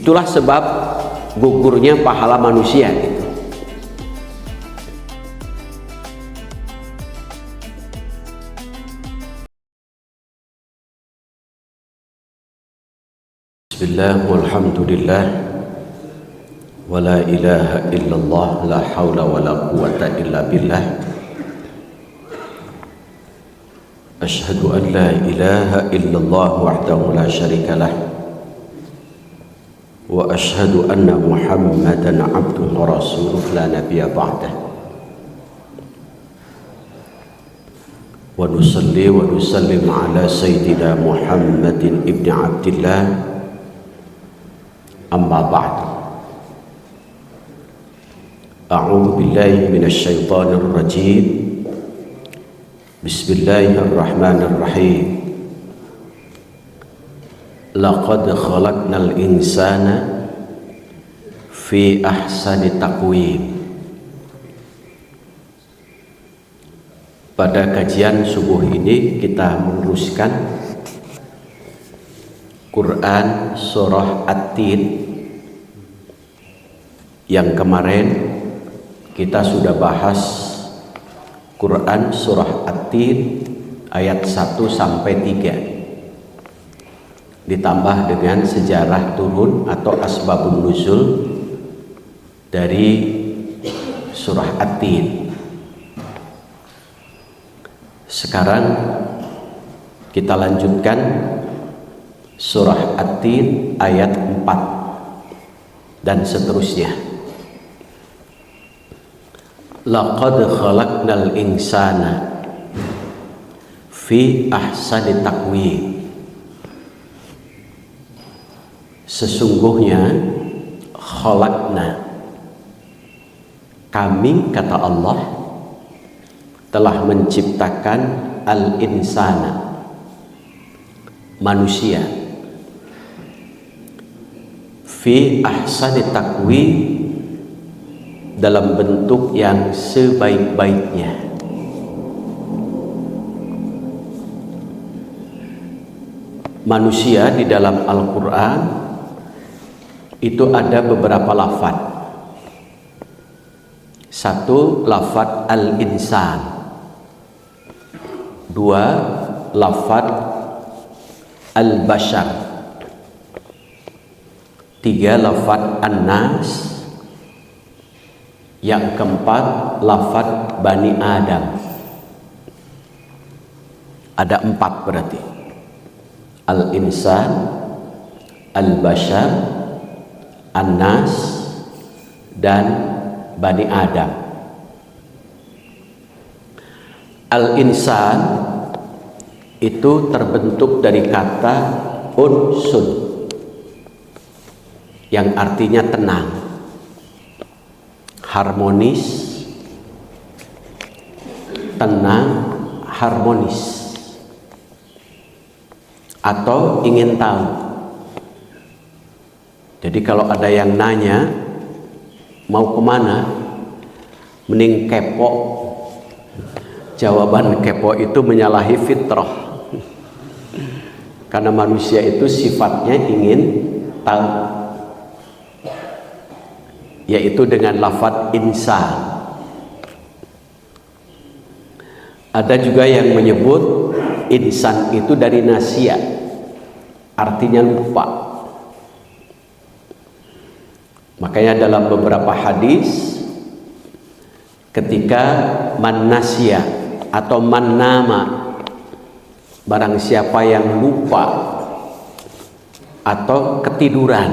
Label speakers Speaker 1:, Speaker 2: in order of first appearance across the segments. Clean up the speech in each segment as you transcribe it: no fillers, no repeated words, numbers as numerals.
Speaker 1: Itulah sebab gugurnya pahala manusia gitu. Bismillah walhamdulillah wa la ilaha illallah la hawla wa la quwata illa billah. Ashhadu an la ilaha illallah wahdahu la syarika lah wa ashhadu anna Muhammadan abduhu wa rasuluh la nabiyya ba'dah. Wa nusalli wa nusallim ala sayyidina Muhammadin ibni Abdillah, amma ba'd. A'udzu billahi minasy syaithanir rajim. Bismillahirrahmanirrahim. Laqad khalaqnal insana fi ahsani taqwim. Pada kajian subuh ini kita meneruskan Quran surah At-Tin. Yang kemarin kita sudah bahas Quran surah At-Tin ayat 1 sampai 3, ditambah dengan sejarah turun atau asbabun nuzul dari surah At-Tin. Sekarang kita lanjutkan surah At-Tin ayat 4 dan seterusnya. Laqad khalaqnal insana fi ahsani taqwim. Sesungguhnya khalaqna, kami kata Allah telah menciptakan al-insana, manusia, fi ahsani taqwim, dalam bentuk yang sebaik-baiknya. Manusia di dalam Al-Quran itu ada beberapa lafaz. Satu, lafaz al-insan. Dua, lafaz al-bashar. Tiga, lafaz an-nas. Yang keempat, lafaz Bani Adam. Ada 4 berarti. Al-insan, al-bashar, an-nas, dan Bani Adam. Al-insan itu terbentuk dari kata unsun, yang artinya tenang, harmonis, tenang, harmonis, atau ingin tahu. Jadi kalau ada yang nanya mau kemana, mending kepo. Jawaban kepo itu menyalahi fitrah, karena manusia itu sifatnya ingin tahu, yaitu dengan lafaz insan. Ada juga yang menyebut insan itu dari nasya, artinya lupa. Makanya dalam beberapa hadis, ketika man nasya atau man nama, barang siapa yang lupa atau ketiduran,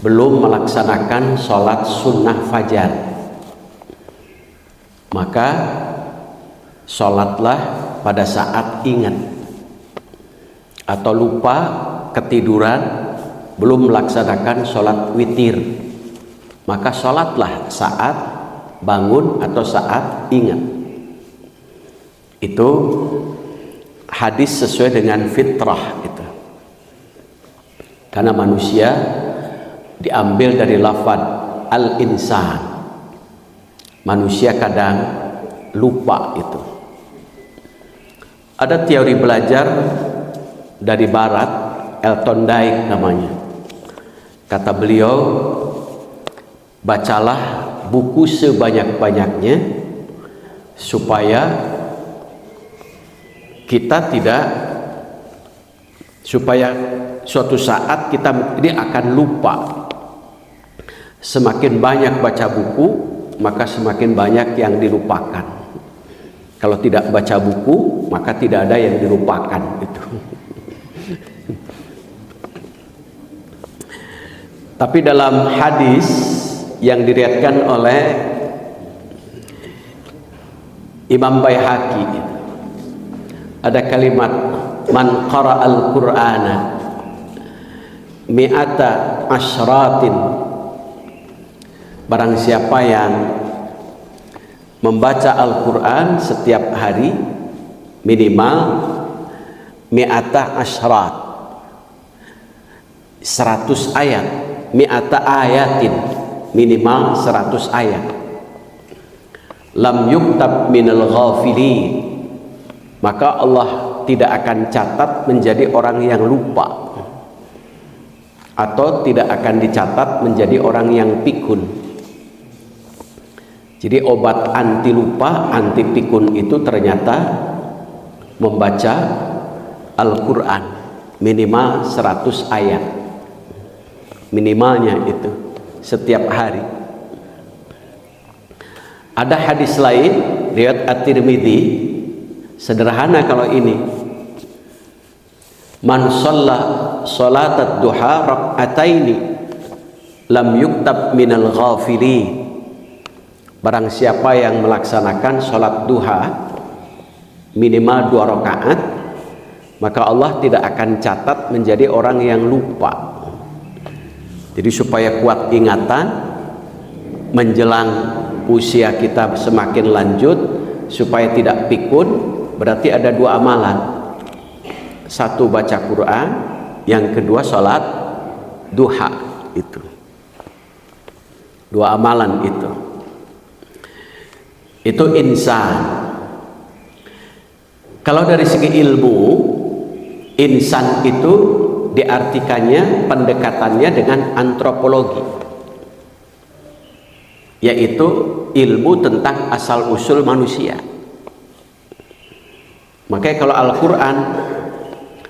Speaker 1: belum melaksanakan sholat sunnah fajar, maka sholatlah pada saat ingat, atau lupa, ketiduran, belum melaksanakan sholat witir, maka sholatlah saat bangun atau saat ingat. Itu hadis sesuai dengan fitrah itu, karena manusia diambil dari lafaz al-insan. Manusia kadang lupa itu. Ada teori belajar dari barat Elton Dyke namanya. Kata beliau, bacalah buku sebanyak-banyaknya supaya suatu saat kita ini akan lupa. Semakin banyak baca buku, maka semakin banyak yang dilupakan. Kalau tidak baca buku, maka tidak ada yang dilupakan itu. Tapi dalam hadis yang diriwayatkan oleh Imam Baihaqi ada kalimat, man qara'al Qur'ana mi'ata asyratin, barang siapa yang membaca Al-Quran setiap hari minimal mi'ata asyrat, 100 ayat, mi'ata ayatin, minimal 100 ayat, lam yuktab minal ghafilin, maka Allah tidak akan catat menjadi orang yang lupa, atau tidak akan dicatat menjadi orang yang pikun. Jadi obat anti lupa, anti pikun itu ternyata membaca Al-Quran minimal 100 ayat, minimalnya itu setiap hari. Ada hadis lain riwayat At-Tirmidzi, sederhana kalau ini, man shalla sholatat duha rak'ataini lam yuktab minal ghafilin, barang siapa yang melaksanakan sholat duha minimal 2 rakaat, maka Allah tidak akan catat menjadi orang yang lupa. Jadi supaya kuat ingatan menjelang usia kita semakin lanjut, supaya tidak pikun, berarti ada 2 amalan. 1 baca Quran, yang kedua sholat duha. Itu 2 amalan itu insan. Kalau dari segi ilmu, insan itu diartikannya pendekatannya dengan antropologi, yaitu ilmu tentang asal usul manusia. Makanya kalau Al-Quran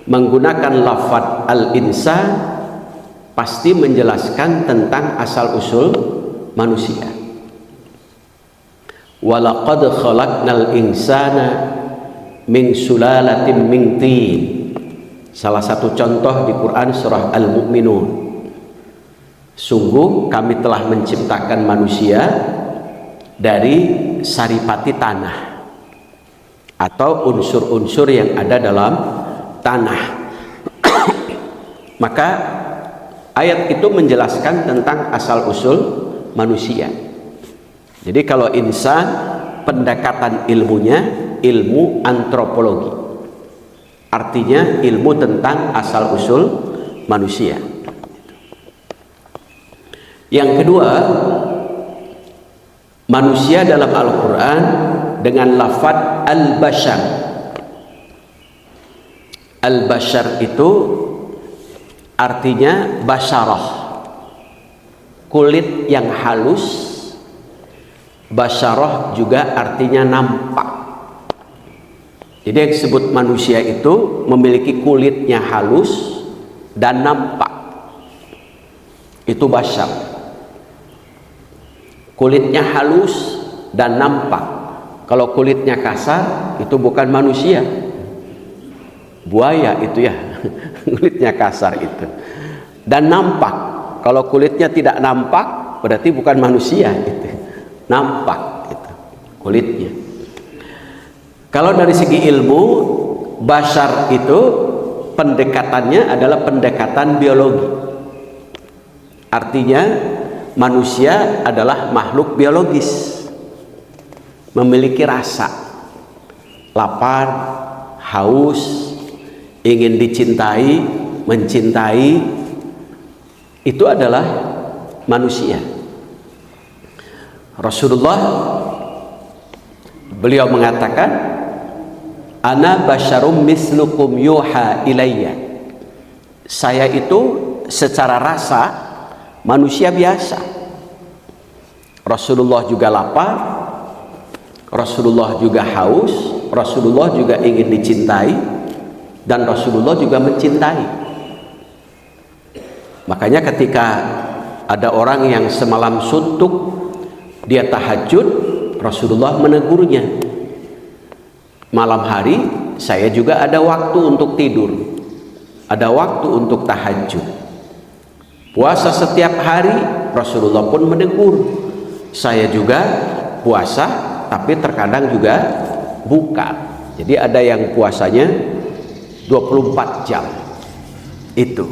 Speaker 1: menggunakan lafaz al-insan, pasti menjelaskan tentang asal usul manusia. Walaqad khalaqnal insana min sulalatin min tin. Salah satu contoh di Quran surah Al-Mu'minun. Sungguh kami telah menciptakan manusia dari saripati tanah, atau unsur-unsur yang ada dalam tanah. Maka ayat itu menjelaskan tentang asal usul manusia. Jadi kalau insan, pendekatan ilmunya ilmu antropologi, artinya ilmu tentang asal usul manusia. Yang kedua, manusia dalam Al-Quran dengan lafaz al-bashar. Al-bashar itu artinya basyarah, kulit yang halus. Basyarah juga artinya nampak. Jadi yang disebut manusia itu memiliki kulitnya halus dan nampak. Itu basyar. Kulitnya halus dan nampak. Kalau kulitnya kasar, itu bukan manusia. Buaya itu ya. Kulitnya kasar itu. Dan nampak. Kalau kulitnya tidak nampak, berarti bukan manusia gitu. Nampak gitu kulitnya. Kalau dari segi ilmu, basyar itu pendekatannya adalah pendekatan biologi. Artinya manusia adalah makhluk biologis, memiliki rasa lapar, haus, ingin dicintai, mencintai. Itu adalah manusia. Rasulullah beliau mengatakan, ana basyarum mislukum yuha ilayya, saya itu secara rasa manusia biasa. Rasulullah juga lapar, Rasulullah juga haus, Rasulullah juga ingin dicintai, dan Rasulullah juga mencintai. Makanya ketika ada orang yang semalam suntuk, dia tahajud, Rasulullah menegurnya. Malam hari saya juga ada waktu untuk tidur, ada waktu untuk tahajud. Puasa setiap hari, Rasulullah pun menegur. Saya juga puasa, tapi terkadang juga buka. Jadi ada yang puasanya 24 jam. Itu.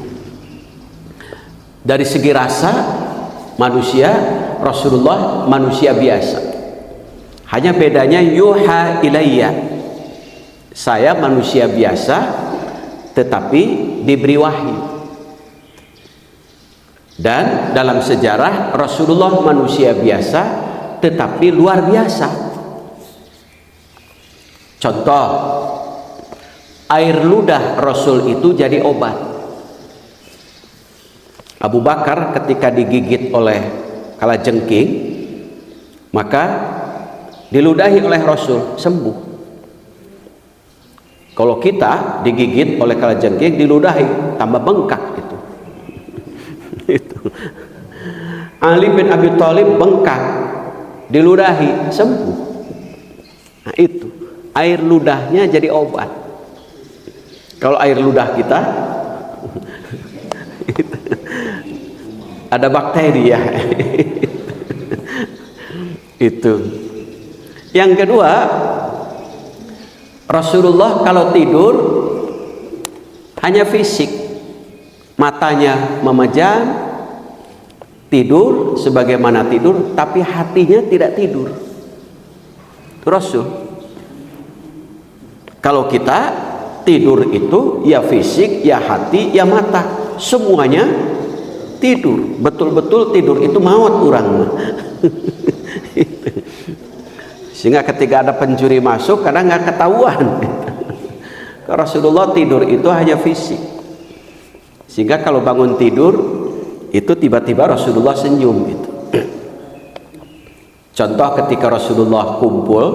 Speaker 1: Dari segi rasa manusia, Rasulullah manusia biasa. Hanya bedanya yuha ilayya. Saya manusia biasa tetapi diberi wahyu. Dan dalam sejarah Rasulullah manusia biasa tetapi luar biasa. Contoh, air ludah Rasul itu jadi obat. Abu Bakar ketika digigit oleh kalajengking, maka diludahi oleh Rasul, sembuh. Kalau kita digigit oleh kalajengking, diludahi, tambah bengkak itu. Ali bin Abi Thalib bengkak, diludahi, sembuh. Nah itu, air ludahnya jadi obat. Kalau air ludah kita ada bakteri ya. Itu. Yang kedua, Rasulullah kalau tidur hanya fisik, matanya memejam, tidur sebagaimana tidur, tapi hatinya tidak tidur. Rasul. Kalau kita tidur itu ya fisik, ya hati, ya mata, semuanya tidur. Betul-betul tidur itu maut orang. Sehingga ketika ada pencuri masuk kadang nggak ketahuan. Rasulullah tidur itu hanya fisik. Sehingga kalau bangun tidur itu tiba-tiba Rasulullah senyum gitu. Contoh ketika Rasulullah kumpul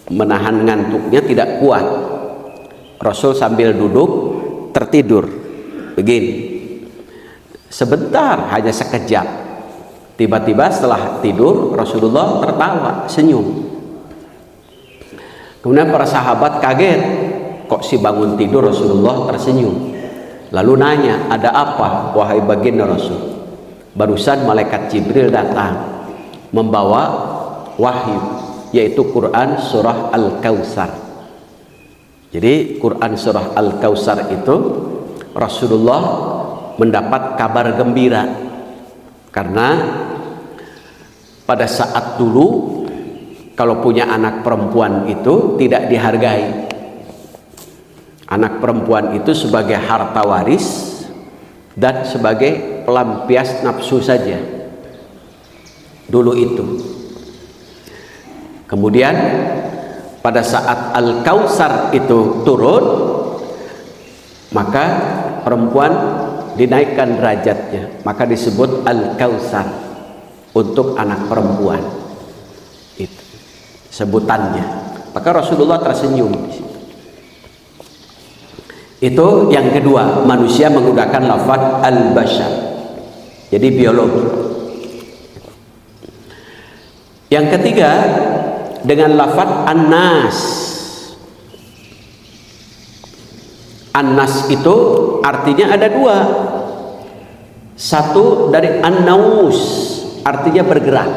Speaker 1: menahan ngantuknya tidak kuat, Rasul sambil duduk tertidur begini. Sebentar, hanya sekejap. Tiba-tiba setelah tidur Rasulullah tertawa, senyum. Kemudian para sahabat kaget, kok si bangun tidur Rasulullah tersenyum. Lalu nanya, ada apa wahai baginda Rasul? Barusan malaikat Jibril datang membawa wahyu, yaitu Quran surah Al-Kautsar. Jadi Quran surah Al-Kautsar itu Rasulullah mendapat kabar gembira, karena pada saat dulu kalau punya anak perempuan itu tidak dihargai. Anak perempuan itu sebagai harta waris dan sebagai pelampias nafsu saja dulu itu. Kemudian pada saat Al-Kautsar itu turun, maka perempuan dinaikkan derajatnya, maka disebut Al-Kautsar untuk anak perempuan. Itu sebutannya. Maka Rasulullah tersenyum di situ. Itu yang kedua, manusia menggunakan lafaz al-bashar, jadi biologi. Yang ketiga dengan lafaz an-nas. An-nas itu artinya ada dua. Satu dari an-naus, artinya bergerak.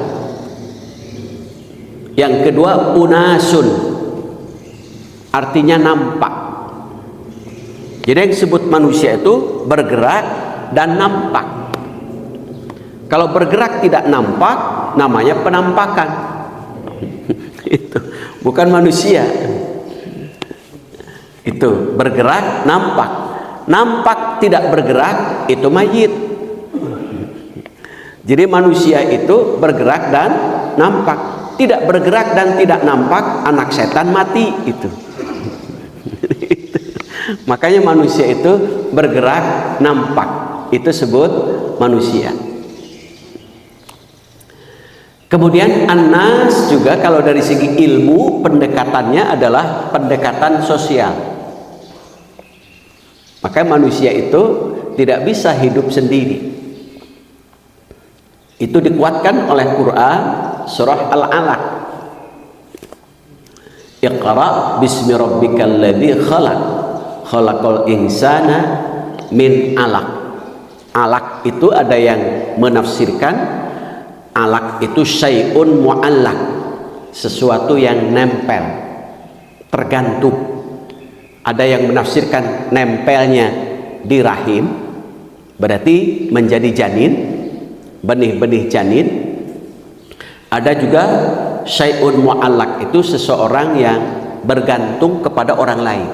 Speaker 1: Yang kedua unasun, artinya nampak. Jadi yang disebut manusia itu bergerak dan nampak. Kalau bergerak tidak nampak, namanya penampakan. Itu bukan manusia. Itu bergerak nampak. Nampak tidak bergerak itu mayit. Jadi manusia itu bergerak dan nampak. Tidak bergerak dan tidak nampak, anak setan mati itu. Makanya manusia itu bergerak, nampak. Itu sebut manusia. Kemudian an-nas juga kalau dari segi ilmu pendekatannya adalah pendekatan sosial. Maka manusia itu tidak bisa hidup sendiri. Itu dikuatkan oleh Quran surah Al-Alaq. Iqra bismi rabbikal ladzi khalaq. Khalaqal insana min 'alaq. Alaq itu ada yang menafsirkan alaq itu syai'un mu'allaq, sesuatu yang nempel, tergantung. Ada yang menafsirkan nempelnya di rahim, berarti menjadi janin, benih-benih janin. Ada juga syai'un mu'allaq, itu seseorang yang bergantung kepada orang lain,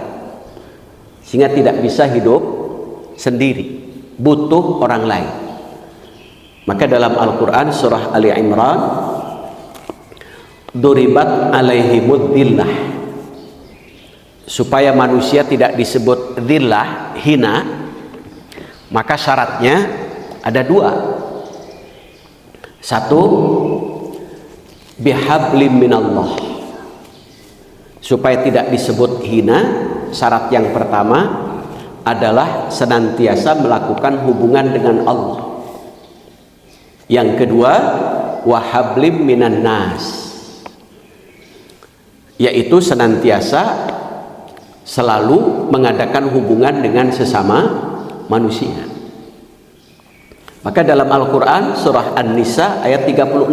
Speaker 1: sehingga tidak bisa hidup sendiri, butuh orang lain. Maka dalam Al-Quran surah Ali Imran, duribat alaihimud dhillah, supaya manusia tidak disebut dhillah, hina, maka syaratnya ada dua. Satu, bihablim minallah, supaya tidak disebut hina. Syarat yang pertama adalah senantiasa melakukan hubungan dengan Allah. Yang kedua, wahablim minan nas, yaitu senantiasa selalu mengadakan hubungan dengan sesama manusia. Maka dalam Al-Quran surah An-Nisa ayat 36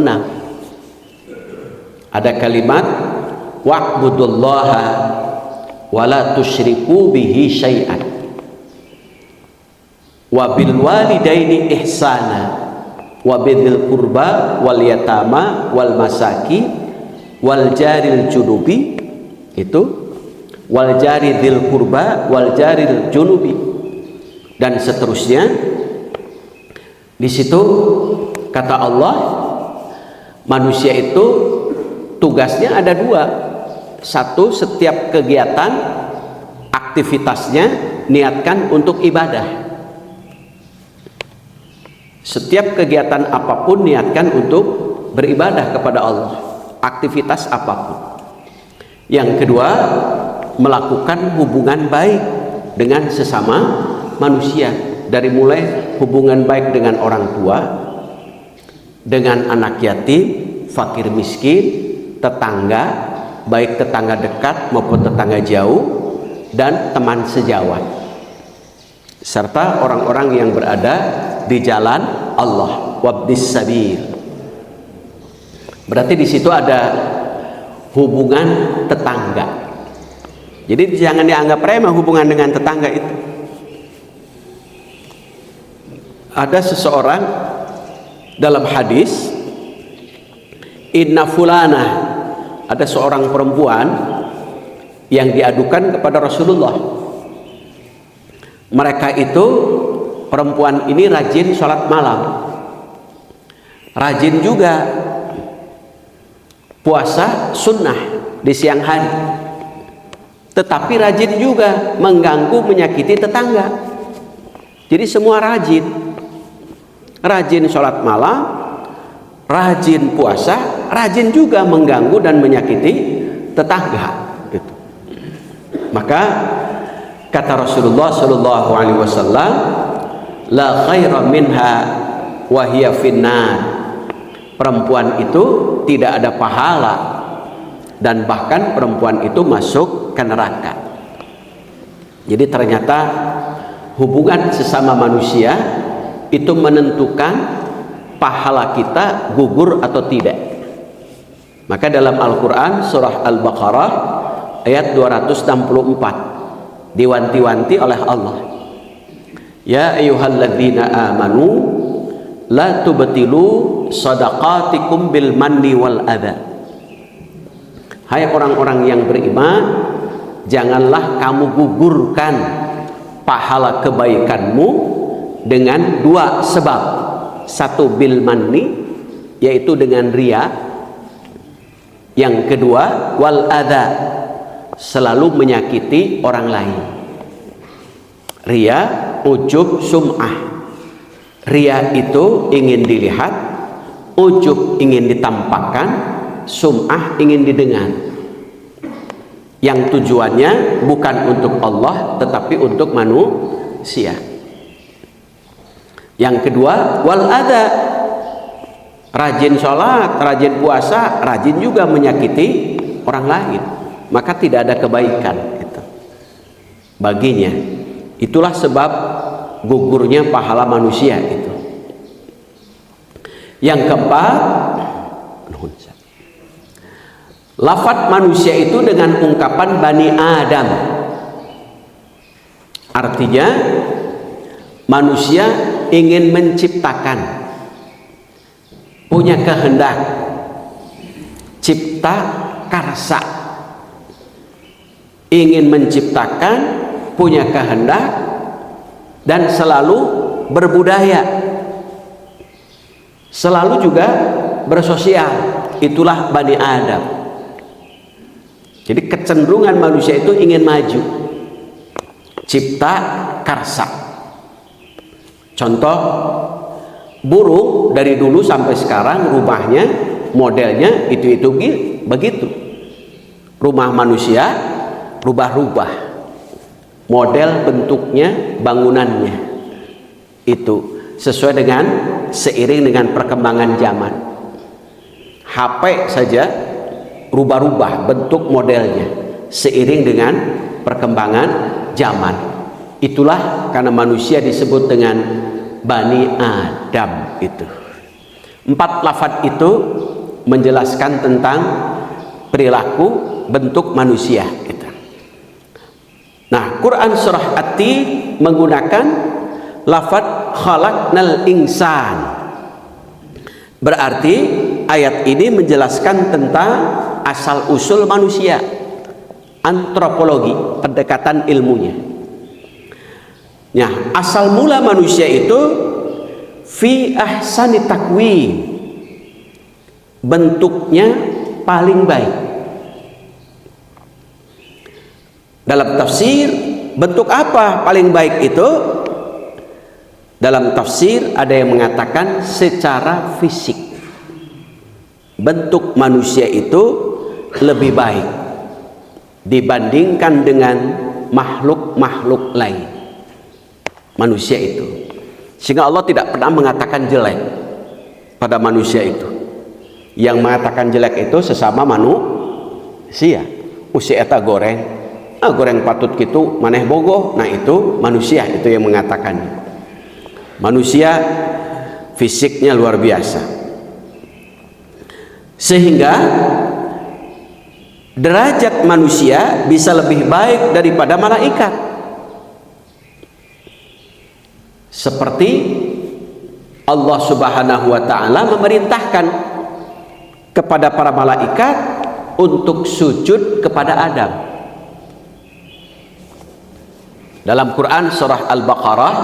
Speaker 1: ada kalimat wa'budullaha wa la tusyriku bihi syai'an wa bil walidaini ihsana wa bidzil qurba wal yatama wal masaki wal jaril junubi, itu wal jari dzil qurba wal jaril junubi, dan seterusnya. Di situ kata Allah, manusia itu tugasnya ada dua. Satu, setiap kegiatan aktivitasnya niatkan untuk ibadah. Setiap kegiatan apapun niatkan untuk beribadah kepada Allah, aktivitas apapun. Yang kedua, melakukan hubungan baik dengan sesama manusia, dari mulai hubungan baik dengan orang tua, dengan anak yatim, fakir miskin, tetangga, baik tetangga dekat maupun tetangga jauh, dan teman sejawat, serta orang-orang yang berada di jalan Allah, wabdis sabil. Berarti di situ ada hubungan tetangga. Jadi jangan dianggap remeh hubungan dengan tetangga itu. Ada seseorang dalam hadis, inna fulana, ada seorang perempuan yang diadukan kepada Rasulullah. Mereka itu, perempuan ini rajin sholat malam, rajin juga puasa sunnah di siang hari, tetapi rajin juga mengganggu, menyakiti tetangga. Jadi semua rajin, rajin sholat malam, rajin puasa, rajin juga mengganggu dan menyakiti tetangga. Gitu. Maka kata Rasulullah Shallallahu Alaihi Wasallam, la khaira minha wa hiya finnar, perempuan itu tidak ada pahala dan bahkan perempuan itu masuk ke neraka. Jadi ternyata hubungan sesama manusia itu menentukan pahala kita gugur atau tidak. Maka dalam Al-Quran surah Al-Baqarah ayat 264 diwanti-wanti oleh Allah, ya ayyuhalladzina amanu la tubtilu shadaqatikum bil manni wal adha. Hai orang-orang yang beriman, janganlah kamu gugurkan pahala kebaikanmu dengan dua sebab. Satu, bil manni, yaitu dengan ria. Yang kedua, wal adha, selalu menyakiti orang lain. Ria ujub, sum'ah. Ria itu ingin dilihat, ujub ingin ditampakkan, sum'ah ingin didengar. Yang tujuannya bukan untuk Allah tetapi untuk manusia. Yang kedua, wal adha, rajin sholat, rajin puasa, rajin juga menyakiti orang lain, maka tidak ada kebaikan gitu baginya. Itulah sebab gugurnya pahala manusia itu. Yang keempat, lafadz manusia itu dengan ungkapan Bani Adam, artinya manusia ingin menciptakan, punya kehendak, cipta karsa, ingin menciptakan, punya kehendak, dan selalu berbudaya, selalu juga bersosial. Itulah Bani Adam. Jadi kecenderungan manusia itu ingin maju, cipta karsa. Contoh, burung dari dulu sampai sekarang rumahnya, modelnya itu begitu. Rumah manusia rubah-rubah, model, bentuknya, bangunannya, itu sesuai dengan seiring dengan perkembangan zaman. HP saja rubah-rubah bentuk modelnya seiring dengan perkembangan zaman. Itulah karena manusia disebut dengan Bani Adam itu. 4 lafadz itu menjelaskan tentang perilaku bentuk manusia gitu. Nah, Quran surah At-Tin menggunakan lafadz khalaqnal insan. Berarti ayat ini menjelaskan tentang asal usul manusia, antropologi, pendekatan ilmunya. Nah, asal mula manusia itu fi ahsani takwim, bentuknya paling baik. Dalam tafsir, bentuk apa paling baik itu? Dalam tafsir ada yang mengatakan secara fisik, bentuk manusia itu lebih baik dibandingkan dengan makhluk-makhluk lain. Manusia itu, sehingga Allah tidak pernah mengatakan jelek pada manusia itu. Yang mengatakan jelek itu sesama manusia. Usia eta goreng, goreng patut gitu, maneh bogoh. Nah itu manusia itu yang mengatakannya. Manusia fisiknya luar biasa, sehingga derajat manusia bisa lebih baik daripada malaikat. Seperti Allah Subhanahu wa ta'ala memerintahkan kepada para malaikat untuk sujud kepada Adam. Dalam Quran surah Al-Baqarah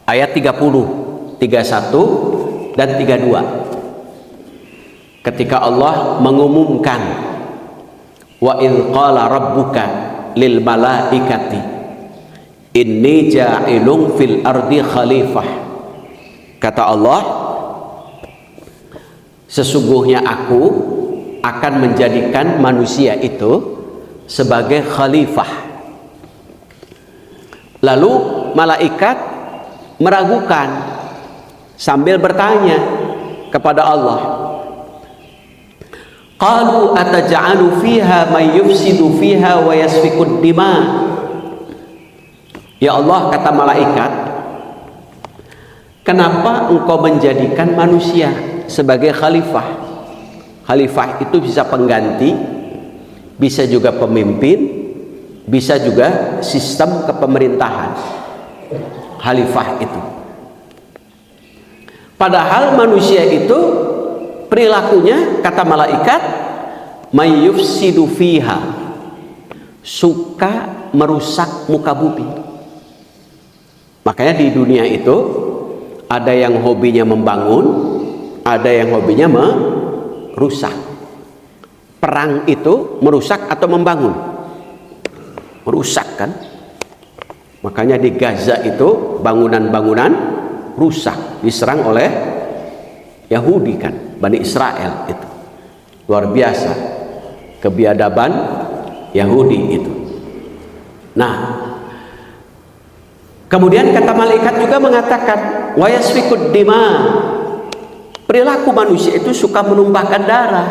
Speaker 1: ayat 30, 31 dan 32, ketika Allah mengumumkan wa idh qala rabbuka lil malaikati inni ja'ilun fil ardi khalifah. Kata Allah, sesungguhnya aku akan menjadikan manusia itu sebagai khalifah. Lalu malaikat meragukan sambil bertanya kepada Allah, qalu ataj'alu fiha may yufsidu fiha wa yasfikud dima. Ya Allah, kata malaikat, kenapa engkau menjadikan manusia sebagai khalifah? Khalifah itu bisa pengganti, bisa juga pemimpin, bisa juga sistem kepemerintahan. Khalifah itu. Padahal manusia itu perilakunya, kata malaikat, may yufsidu fiha, suka merusak muka bumi. Makanya di dunia itu ada yang hobinya membangun, ada yang hobinya merusak. Perang itu merusak atau membangun? Merusak kan? Makanya di Gaza itu bangunan-bangunan rusak, diserang oleh Yahudi kan, Bani Israel itu. Luar biasa kebiadaban Yahudi itu. Nah, kemudian kata malaikat juga mengatakan wa yasfikud dima. Perilaku manusia itu suka menumpahkan darah.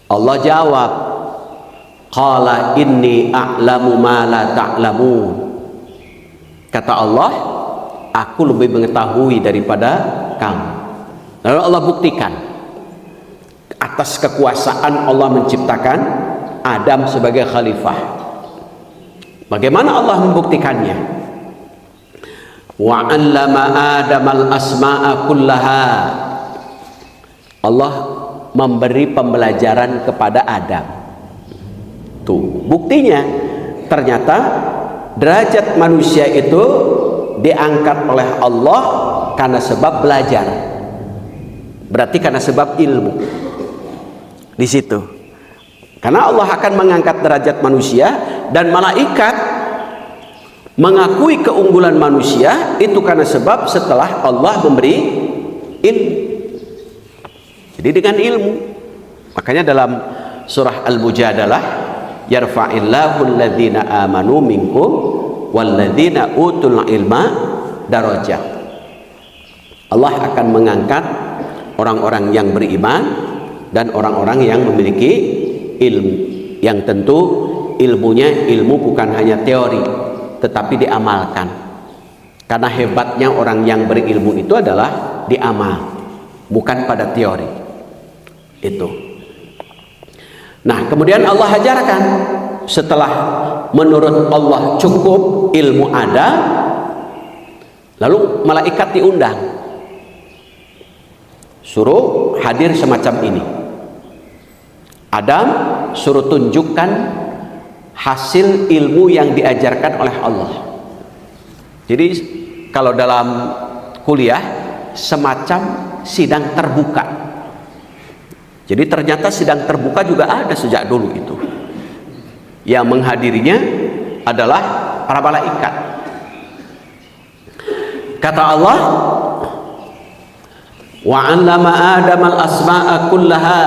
Speaker 1: Allah jawab, qala inni a'lamu ma la ta'lamun. Kata Allah, aku lebih mengetahui daripada kamu. Lalu Allah buktikan atas kekuasaan Allah menciptakan Adam sebagai khalifah. Bagaimana Allah membuktikannya? Wa 'allama Adamal asma'a kullaha. Allah memberi pembelajaran kepada Adam. Tuh, buktinya ternyata derajat manusia itu diangkat oleh Allah karena sebab belajar. Berarti karena sebab ilmu. Di situ. Karena Allah akan mengangkat derajat manusia dan malaikat mengakui keunggulan manusia itu karena sebab setelah Allah memberi ilmu. Jadi dengan ilmu. Makanya dalam surah Al-Mujadalah, yarfa'illahu alladhina amanu minkum walladhina utul ilma darajat. Allah akan mengangkat orang-orang yang beriman dan orang-orang yang memiliki ilmu. Yang tentu ilmunya ilmu bukan hanya teori, tetapi diamalkan. Karena hebatnya orang yang berilmu itu adalah diamal, bukan pada teori. Itu. Nah, kemudian Allah ajarkan setelah menurut Allah cukup ilmu ada, lalu malaikat diundang, suruh hadir semacam ini. Adam suruh tunjukkan hasil ilmu yang diajarkan oleh Allah. Jadi kalau dalam kuliah semacam sidang terbuka. Jadi ternyata sidang terbuka juga ada sejak dulu itu. Yang menghadirinya adalah para malaikat. Kata Allah, wa 'allama Adamal asma'a kullaha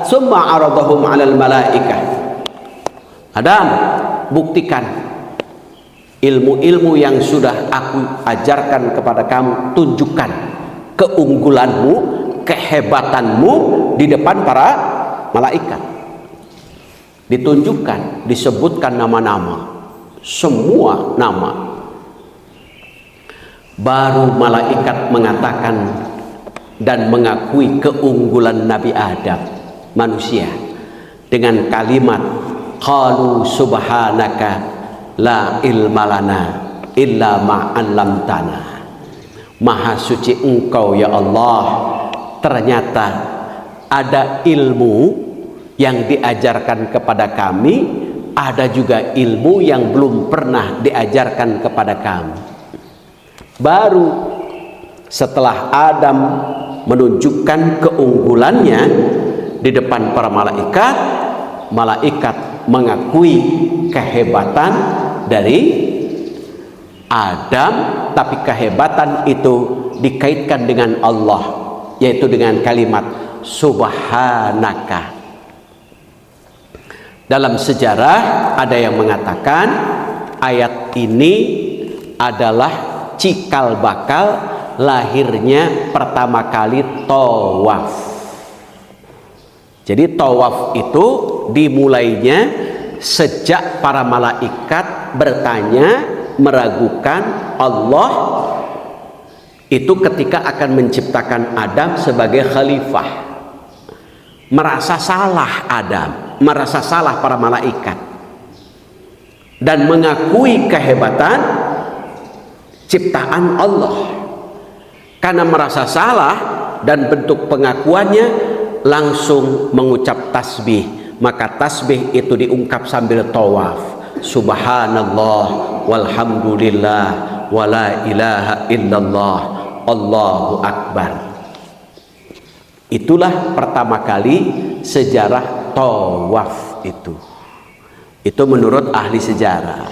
Speaker 1: tsumma 'aradahum 'alal malaikah. Adam, buktikan ilmu-ilmu yang sudah aku ajarkan kepada kamu, tunjukkan keunggulanmu, kehebatanmu di depan para malaikat. Ditunjukkan, disebutkan nama-nama, semua nama. Baru malaikat mengatakan dan mengakui keunggulan Nabi Adam, manusia, dengan kalimat qalu subhanaka la ilma lana illa ma 'allamtana. Maha suci Engkau ya Allah, ternyata ada ilmu yang diajarkan kepada kami, ada juga ilmu yang belum pernah diajarkan kepada kami. Baru setelah Adam menunjukkan keunggulannya di depan para malaikat, malaikat mengakui kehebatan dari Adam, tapi kehebatan itu dikaitkan dengan Allah, yaitu dengan kalimat subhanaka. Dalam sejarah ada yang mengatakan ayat ini adalah cikal bakal lahirnya pertama kali tawaf. Jadi tawaf itu dimulainya sejak para malaikat bertanya, meragukan Allah itu ketika akan menciptakan Adam sebagai khalifah. Merasa salah Adam, merasa salah para malaikat, dan mengakui kehebatan ciptaan Allah. Karena merasa salah dan bentuk pengakuannya langsung mengucap tasbih, maka tasbih itu diungkap sambil tawaf. Subhanallah walhamdulillah wala ilaha illallah Allahu akbar. Itulah pertama kali sejarah tawaf itu. Itu menurut ahli sejarah.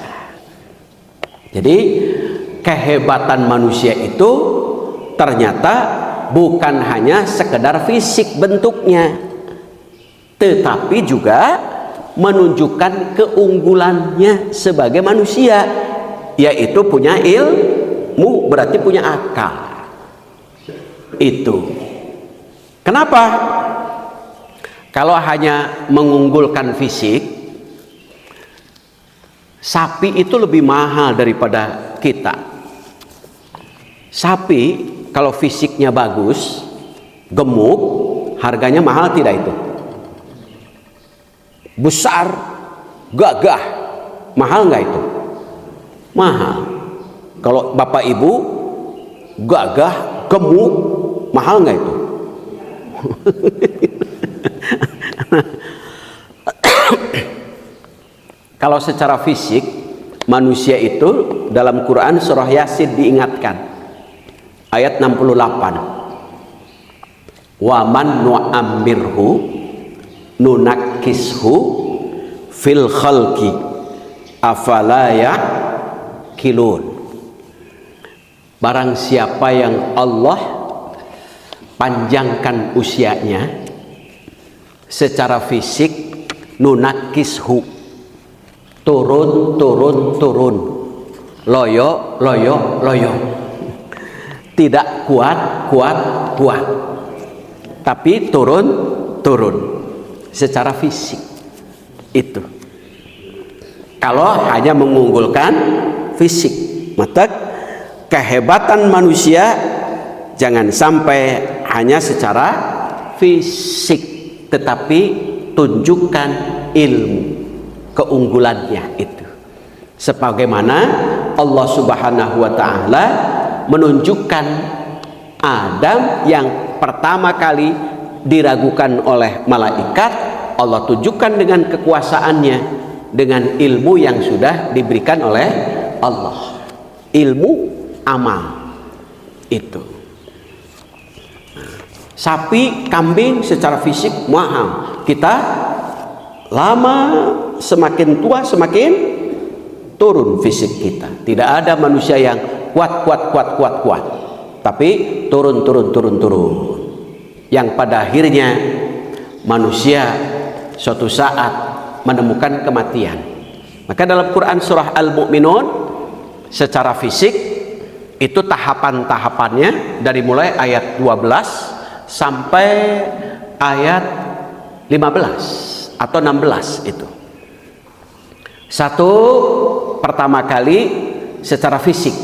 Speaker 1: Jadi kehebatan manusia itu ternyata bukan hanya sekedar fisik bentuknya, tetapi juga menunjukkan keunggulannya sebagai manusia, yaitu punya ilmu, berarti punya akal. Itu kenapa kalau hanya mengunggulkan fisik, sapi itu lebih mahal daripada kita. Sapi kalau fisiknya bagus, gemuk, harganya mahal tidak itu? Besar, gagah, mahal nggak itu? Mahal. Kalau bapak ibu gagah, gemuk, mahal nggak itu? Kalau secara fisik manusia itu dalam Quran surah Yasin diingatkan ayat 68, wa man nu'ammirhu nunakkishu fil khalqi afala ya'qilun. Barang siapa yang Allah panjangkan usianya secara fisik, nunakkishu, turun, loyo, tidak kuat, tapi turun secara fisik. Itu kalau hanya mengunggulkan fisik, maka kehebatan manusia jangan sampai hanya secara fisik, tetapi tunjukkan ilmu, keunggulannya itu. Sebagaimana Allah Subhanahu wa taala menunjukkan Adam yang pertama kali diragukan oleh malaikat, Allah tunjukkan dengan kekuasaannya, dengan ilmu yang sudah diberikan oleh Allah, ilmu amal itu. Sapi, kambing secara fisik mahal, kita lama semakin tua semakin turun fisik kita. Tidak ada manusia yang kuat, tapi turun. Yang pada akhirnya manusia suatu saat menemukan kematian. Maka dalam Quran surah Al-Mu'minun secara fisik itu tahapan-tahapannya dari mulai ayat 12 sampai ayat 15 atau 16 itu. Satu, pertama kali secara fisik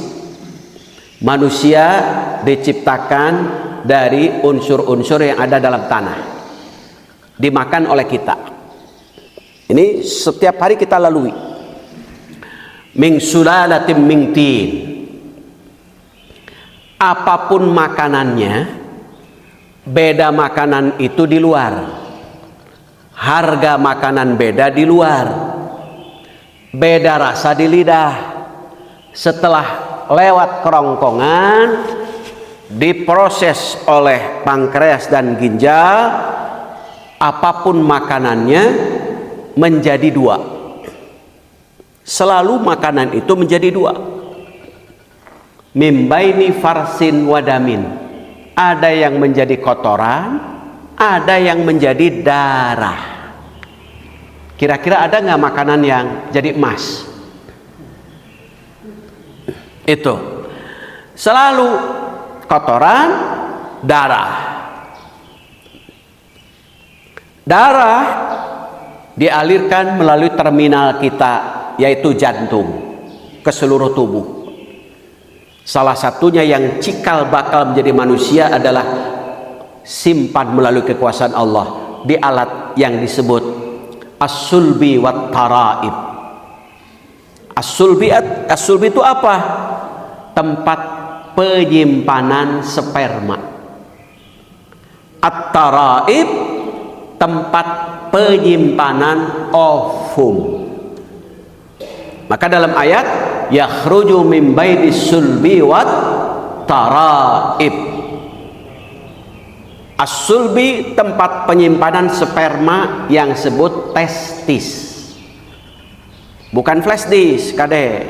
Speaker 1: manusia diciptakan dari unsur-unsur yang ada dalam tanah, dimakan oleh kita. Ini setiap hari kita lalui. Min sulalatin min tin. Apapun makanannya, beda makanan itu di luar, harga makanan beda di luar, beda rasa di lidah. Setelah lewat kerongkongan, diproses oleh pankreas dan ginjal, apapun makanannya menjadi dua. Selalu makanan itu menjadi dua. Mimbaini farsin wadamin. Ada yang menjadi kotoran, ada yang menjadi darah. Kira-kira ada nggak makanan yang jadi emas? Itu selalu kotoran, darah. Darah dialirkan melalui terminal kita, yaitu jantung, ke seluruh tubuh. Salah satunya yang cikal bakal menjadi manusia adalah simpan melalui kekuasaan Allah di alat yang disebut as-sulbi wat taraib. As-sulbi itu apa? Tempat penyimpanan sperma. At-taraib, tempat penyimpanan ovum. Maka dalam ayat yakhruju min bainis sulbi wat taraib. As-sulbi tempat penyimpanan sperma yang disebut testis. Bukan flash disk, Kade.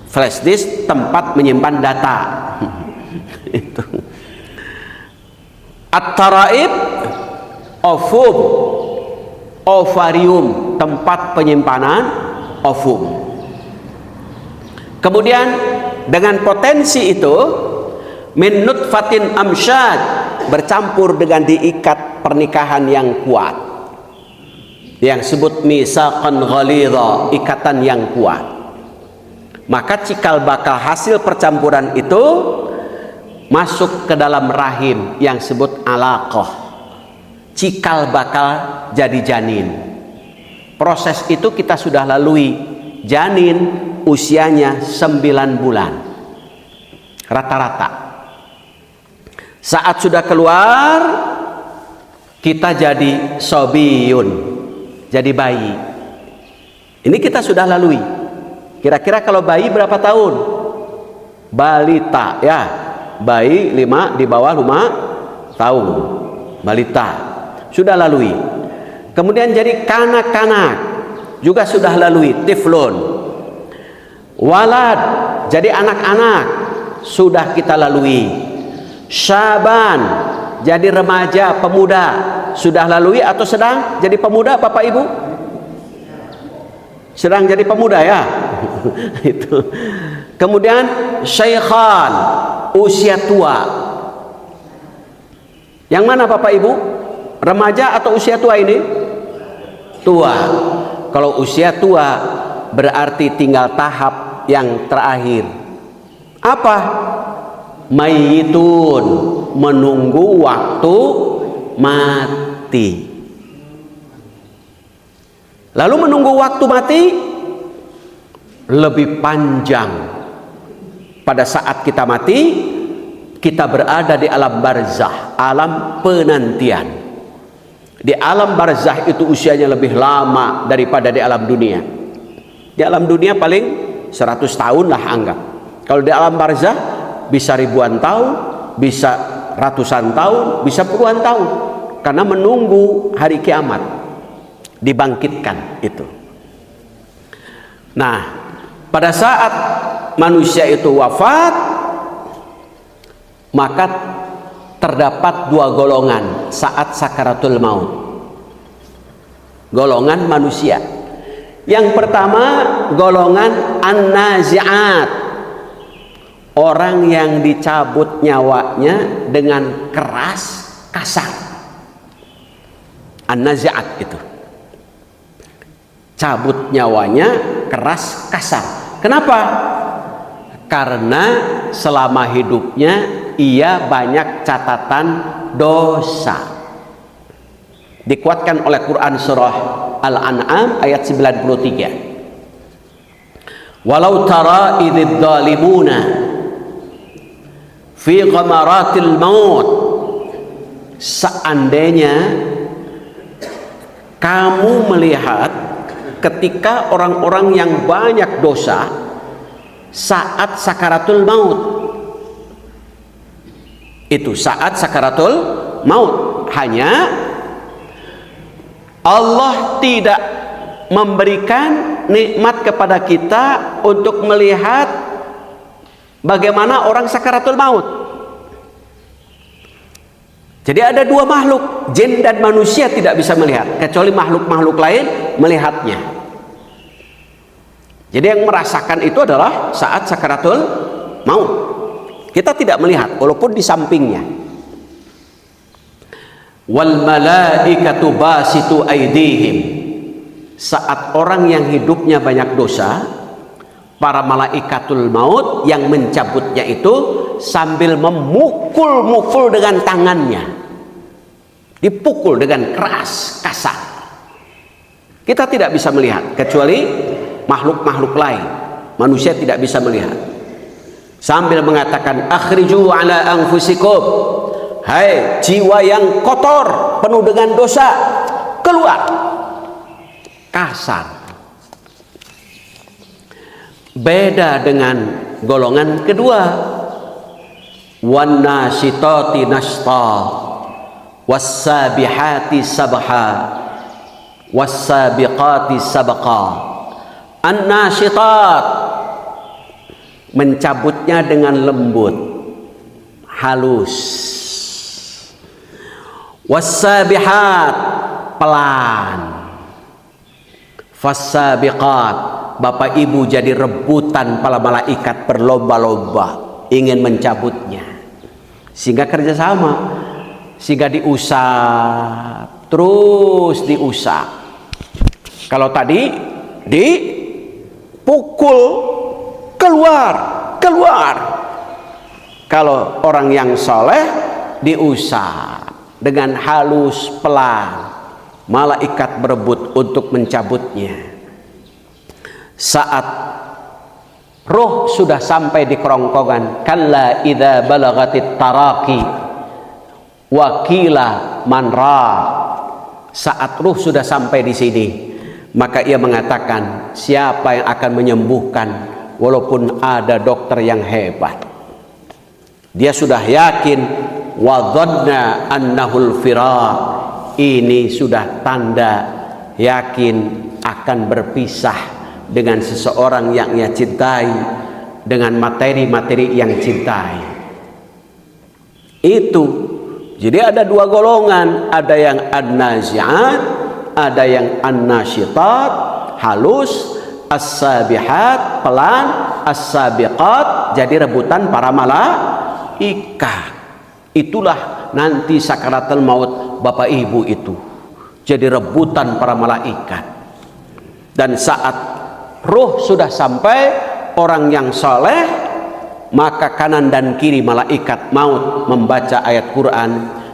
Speaker 1: Flash disk tempat menyimpan data. Itu. At-taraib, ovum, ovarium, tempat penyimpanan ovum. Kemudian dengan potensi itu, min nutfatin amsyad, bercampur dengan diikat pernikahan yang kuat, yang sebut misaqan ghalidha, ikatan yang kuat. Maka cikal bakal hasil percampuran itu masuk ke dalam rahim yang sebut alaqah, cikal bakal jadi janin. Proses itu kita sudah lalui. Janin usianya 9 bulan rata-rata. Saat sudah keluar, kita jadi sobiyun, jadi bayi. Ini kita sudah lalui. Kira-kira kalau bayi berapa tahun? Balita, ya. Bayi 5 di bawah 5 tahun. Balita. Sudah lalui. Kemudian jadi kanak-kanak, juga sudah lalui. Tiflun. Walad, jadi anak-anak, sudah kita lalui. Syaban, jadi remaja, pemuda, sudah lalui atau sedang jadi pemuda, Bapak Ibu? Sedang jadi pemuda, ya. Itu. Kemudian syaikhan, usia tua. Yang mana Bapak Ibu? Remaja atau usia tua ini? Tua. Kalau usia tua berarti tinggal tahap yang terakhir. Apa? Mayyitun, menunggu waktu mati. Lalu menunggu waktu mati lebih panjang. Pada saat kita mati, kita berada di alam barzah, alam penantian. Di alam barzah itu usianya lebih lama daripada di alam dunia. Di alam dunia paling 100 tahun lah anggap. Kalau di alam barzah bisa ribuan tahun, bisa ratusan tahun, bisa puluhan tahun. Karena menunggu hari kiamat, dibangkitkan itu. Nah, pada saat manusia itu wafat, maka terdapat 2 golongan saat sakaratul maut. Golongan manusia. Yang pertama, golongan an-nazi'at, orang yang dicabut nyawanya dengan keras, kasar. An-nazi'at itu cabut nyawanya keras, kasar. Kenapa? Karena selama hidupnya ia banyak catatan dosa. Dikuatkan oleh Quran surah Al-An'am ayat 93. Walau tara idzal zalimuna fi ghamaratil maut, seandainya kamu melihat ketika orang-orang yang banyak dosa saat sakaratul maut. Itu saat sakaratul maut. Hanya Allah tidak memberikan nikmat kepada kita untuk melihat bagaimana orang sakaratul maut. Jadi ada 2 makhluk, jin dan manusia tidak bisa melihat, kecuali makhluk-makhluk lain melihatnya. Jadi yang merasakan itu adalah saat sakaratul maut. Kita tidak melihat, walaupun di sampingnya. Wal malaikatu basitu aydihim, saat orang yang hidupnya banyak dosa, para malaikatul maut yang mencabutnya itu sambil memukul-mukul dengan tangannya, dipukul dengan keras, kasar. Kita tidak bisa melihat, kecuali makhluk-makhluk lain. Manusia tidak bisa melihat. Sambil mengatakan, akhriju ala anfusikum, hai jiwa yang kotor, penuh dengan dosa, keluar. Kasar. Beda dengan golongan kedua, wan nasitati nashta was-sabihati sabha was-sabiqati sabqa. An-nashitat, mencabutnya dengan lembut, halus. Wassabihat, pelan. Fassabiqat, Bapak Ibu jadi rebutan para malaikat berlomba-lomba ingin mencabutnya, sehingga kerjasama, sehingga diusap, terus diusap. Kalau tadi dipukul, keluar. Kalau orang yang soleh diusap dengan halus, pelan. Malaikat berebut untuk mencabutnya. Saat roh sudah sampai di kerongkongan, kalla idza balagatit taraqi wa qila man ra. Saat ruh sudah sampai di sini, maka ia mengatakan, siapa yang akan menyembuhkan walaupun ada dokter yang hebat. Dia sudah yakin, wa dhanna annahul firaq. Ini sudah tanda yakin akan berpisah dengan seseorang yang ia cintai, dengan materi-materi yang cintai. Itu. Jadi ada dua golongan, ada yang an-nazi'at, ada yang an-nasyitat, halus, as-sabihat, pelan, as-sabiqat, jadi rebutan para malaikat. Itulah nanti sakaratul maut Bapak Ibu itu, jadi rebutan para malaikat. Dan saat ruh sudah sampai orang yang saleh, maka kanan dan kiri malaikat maut membaca ayat Quran,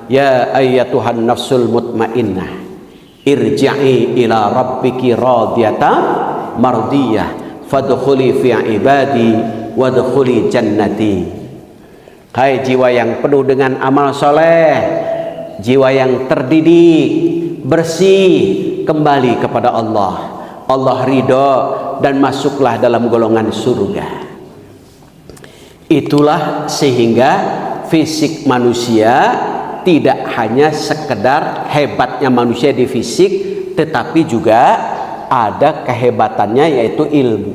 Speaker 1: ya ayyatuhan nafsul mutmainnah irji'i ila rabbiki radiyatan mardiyah fadkhuli fi ibadi wadkhuli jannati. Hai jiwa yang penuh dengan amal soleh, jiwa yang terdidik, bersih, kembali kepada Allah. Allah ridho dan masuklah dalam golongan surga. Itulah sehingga fisik manusia tidak hanya sekedar hebatnya manusia di fisik, tetapi juga ada kehebatannya, yaitu ilmu.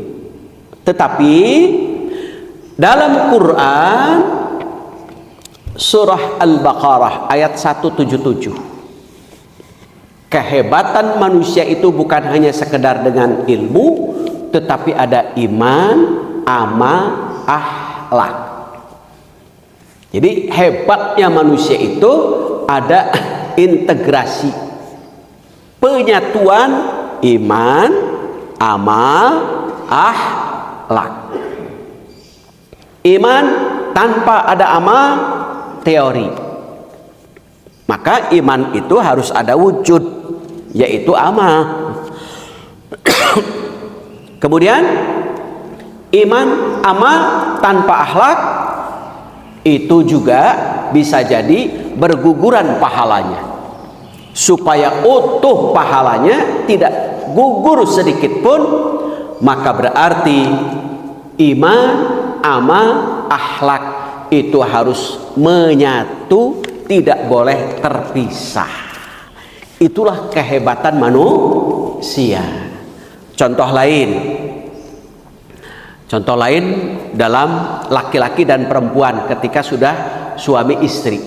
Speaker 1: Tetapi dalam Quran surah Al-Baqarah ayat 177, kehebatan manusia itu bukan hanya sekedar dengan ilmu, tetapi ada iman, amal, akhlak. Jadi hebatnya manusia itu ada integrasi, penyatuan iman, amal, akhlak. Iman tanpa ada amal, teori. Maka iman itu harus ada wujud, yaitu amal. Kemudian iman, amal tanpa akhlak itu juga bisa jadi berguguran pahalanya. Supaya utuh pahalanya, tidak gugur sedikit pun, maka berarti iman, amal, akhlak itu harus menyatu, tidak boleh terpisah. Itulah kehebatan manusia. Contoh lain dalam laki-laki dan perempuan ketika sudah suami istri.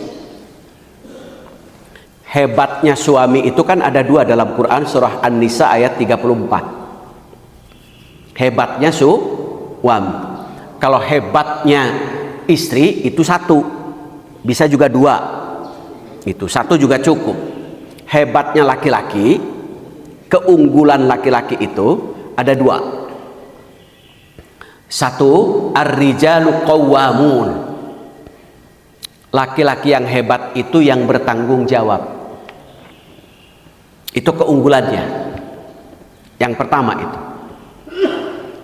Speaker 1: Hebatnya suami itu kan ada dua dalam Quran, surah An-Nisa ayat 34. Hebatnya suami. Kalau hebatnya istri itu satu, bisa juga dua, itu satu juga cukup. Hebatnya laki-laki, keunggulan laki-laki itu ada dua. Satu, ar-rijalu qawwamun, laki-laki yang hebat itu yang bertanggung jawab. Itu keunggulannya yang pertama itu.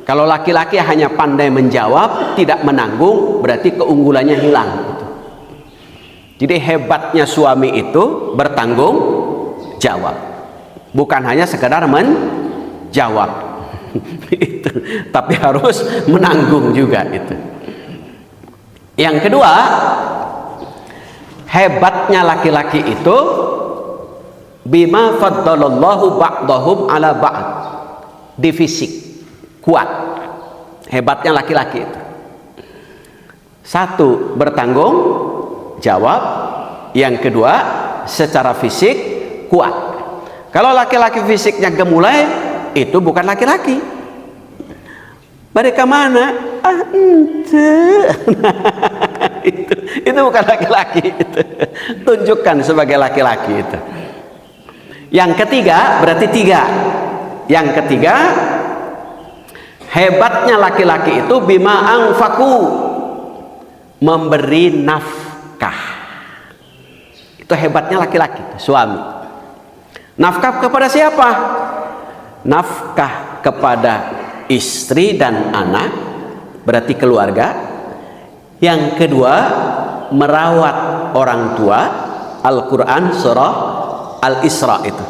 Speaker 1: Kalau laki-laki hanya pandai menjawab, tidak menanggung, berarti keunggulannya hilang. Jadi hebatnya suami itu bertanggung jawab, bukan hanya sekedar menjawab, tapi harus menanggung juga itu. Yang kedua, hebatnya laki-laki itu bima faddalallahu ba'dahum ala ba'd, di fisik kuat. Hebatnya laki-laki itu Satu, bertanggung jawab. Yang kedua, secara fisik kuat. Kalau laki-laki fisiknya gemulai, itu bukan laki-laki. Mereka mana? Itu bukan laki-laki. Tunjukkan sebagai laki-laki itu. Yang ketiga, berarti tiga. Yang ketiga, hebatnya laki-laki itu bima anfaku, memberi nafkah. Itu hebatnya laki-laki, suami. Nafkah kepada siapa? Nafkah kepada istri dan anak, berarti keluarga. Yang kedua, merawat orang tua. Al-Quran surah Al-Isra itu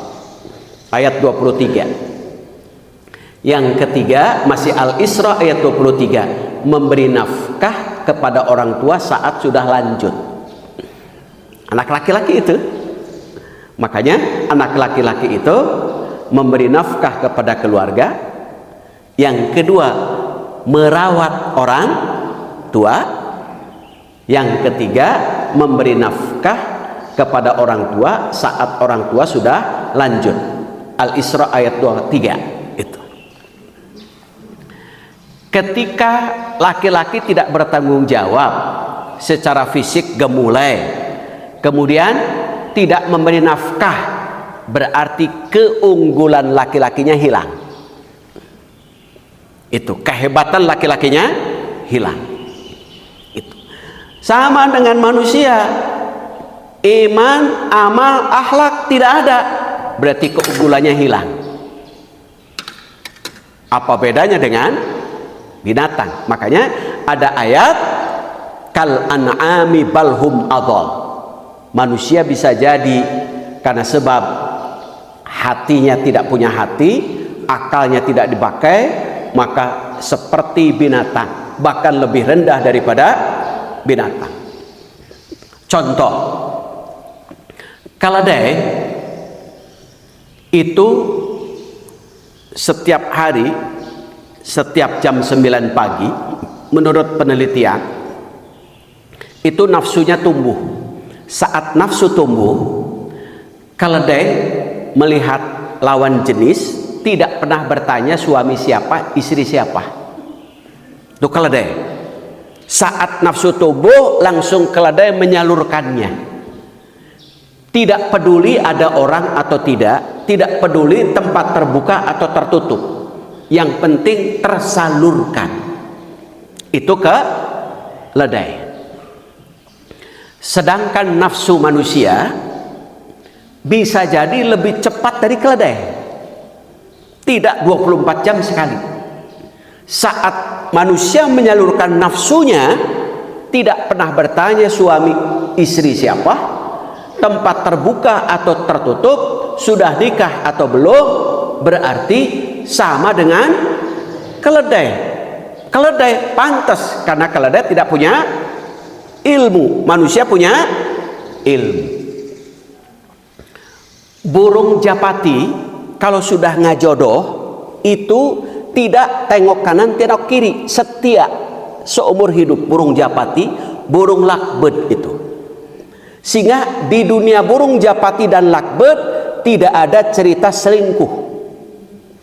Speaker 1: ayat 23. Yang ketiga masih Al-Isra ayat 23, memberi nafkah kepada orang tua saat sudah lanjut. Anak laki-laki itu, makanya anak laki-laki itu memberi nafkah kepada keluarga. Yang kedua, merawat orang tua. Yang ketiga, memberi nafkah kepada orang tua saat orang tua sudah lanjut. Al-Isra ayat 23 itu. Ketika laki-laki tidak bertanggung jawab secara fisik, gemulai, kemudian tidak memberi nafkah, berarti keunggulan laki-lakinya hilang. Itu kehebatan laki-lakinya hilang. Itu sama dengan manusia, iman, amal, akhlak tidak ada, berarti keunggulannya hilang. Apa bedanya dengan binatang? Makanya ada ayat kal an'ami balhum adall. Manusia bisa jadi karena sebab hatinya tidak punya hati, akalnya tidak dipakai, maka seperti binatang, bahkan lebih rendah daripada binatang. Contoh, keledai itu setiap hari, setiap jam 9 pagi, menurut penelitian, itu nafsunya tumbuh. Saat nafsu tumbuh, keledai melihat lawan jenis tidak pernah bertanya suami siapa, istri siapa. Itu keledai. Saat nafsu tumbuh, langsung keledai menyalurkannya. Tidak peduli ada orang atau tidak, tidak peduli tempat terbuka atau tertutup. Yang penting tersalurkan. Itu keledai. Sedangkan nafsu manusia bisa jadi lebih cepat dari keledai. Tidak 24 jam sekali. Saat manusia menyalurkan nafsunya, tidak pernah bertanya suami istri siapa, tempat terbuka atau tertutup, sudah nikah atau belum, berarti sama dengan keledai. Keledai pantas karena keledai tidak punya ilmu, manusia punya ilmu. Burung japati kalau sudah ngajodoh itu tidak tengok kanan tengok kiri, setia seumur hidup. Burung japati, burung lakbed itu. Sehingga di dunia burung japati dan lakbed tidak ada cerita selingkuh.